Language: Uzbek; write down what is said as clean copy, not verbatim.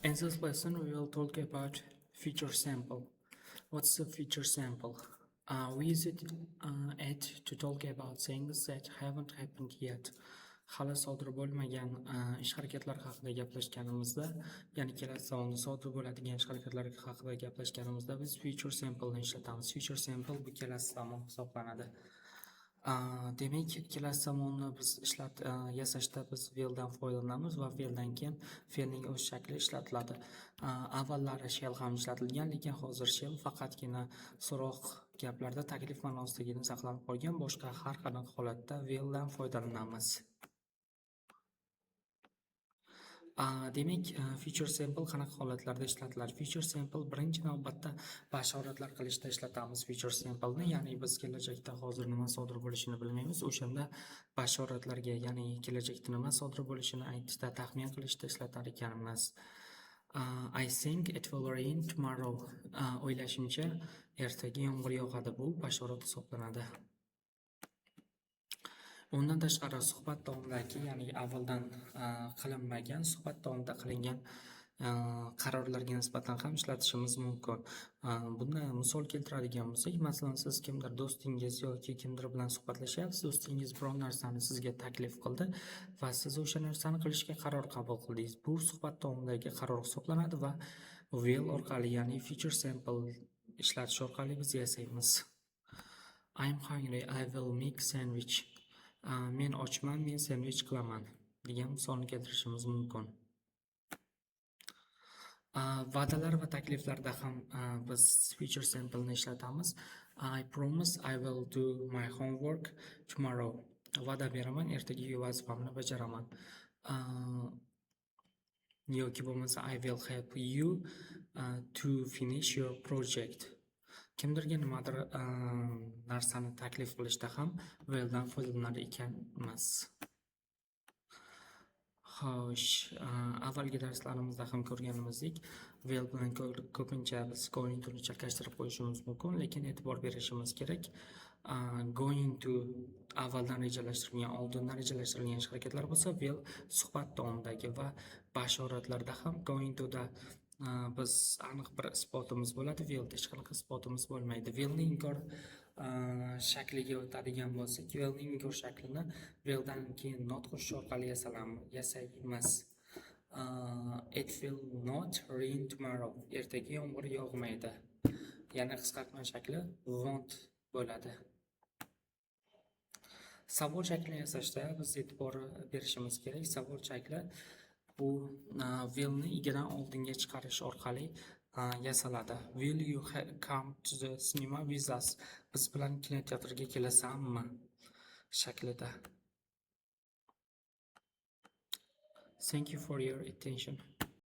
In this lesson, we will talk about feature sample. What's a feature sample? We use it to talk about things that haven't happened yet. Hali sodir bo'lmagan ish harakatlari haqida gaplashganimizda, ya'ni kelasi zamonda sodir bo'ladigan ish harakatlari haqida gaplashganimizda biz feature sample ni ishlatamiz. Feature sample bu kelasi zamon hisoblanadi. Demak, kelasi zamonni biz yasashda biz fe'ldan foydalanamiz va fe'ldan keyin fe'lning o'z shakli ishlatiladi. Avvallari shell ham ishlatilgan, lekin hozir shell faqatgina so'roq gaplarda taklif ma'nosidagina saqlanib qolgan, boshqa har qanday holatda fe'ldan foydalanamiz. Demak, feature sample qanaqa holatlarda ishlatiladi? Feature sample birinchi navbatda bashoratlar qilishda ishlatamiz feature sample'ni, ya'ni biz kelajakda hozir nima sodir bo'lishini bilmaymiz, o'shanda bashoratlarga, ya'ni kelajakda nima sodir bo'lishini aytishda, taxmin qilishda ishlatar ekanmiz. I think it will rain tomorrow. O'ylashimcha, ertaga yomg'ir yog'adi. Bu bashorat hisoblanadi. Undan tashqari suhbat davomidagi, ya'ni avvaldan qilinmagan, suhbat davomida qilingan qarorlarga nisbatan ham ishlatishimiz mumkin. Bundan misol keltiradigan bo'lsak, masalan, siz kimdir do'stingiz yoki kimdir bilan suhbatlashyapsiz, do'stingiz biron narsani sizga taklif qildi va siz o'sha narsani qilishga qaror qabul qildingiz. Bu suhbat davomidagi qaror hisoblanadi va will orqali, ya'ni feature sample ishlatish orqali biz yasaymiz. I'm hungry, I will make sandwich. Men ochman, men sandwich qilaman degan misolni keltirishimiz mumkin. Va'dalar va takliflarda ham biz feature sample ni ishlatamiz. I promise I will do my homework tomorrow. Va'da beraman, ertaga vazifamni bajaraman. Yoki bo'lmasa I will help you to finish your project. Kimdirga nimadir narsani taklif qilishda ham willdan foydalanar ekanmiz. Xo'sh, avvalgi darslarimizda ham ko'rganimizdek, will bilan ko'pincha biz going to ni chalkashtirib qo'yishimiz mumkin, lekin e'tibor berishimiz kerak. Going to avvaldan rejalashtirilgan, oldindan rejalashtirilgan ish harakatlar bo'lsa, will suhbat davomidagi va bashoratlarda ham going to da biz aniq bir isbotimiz bo'ladi, willda hech qanaqa isbotimiz bo'lmaydi. Willning inkor shakliga o'tadigan bo'lsak, willning inkor shaklini willdan keyin not qo'shish orqali yasaymiz. It will not rain tomorrow. Ertaga yomg'ir yog'maydi. Yana qisqartma shakli won't bo'ladi. Savol shaklini yasashda biz e'tibor berishimiz kerak. Savol shakli bu willni igidan oldinga chiqarish orqali yasaladi. Will you come to the cinema with us? Biz bilan kinoteatrga kelasanmi? shaklida. Thank you for your attention.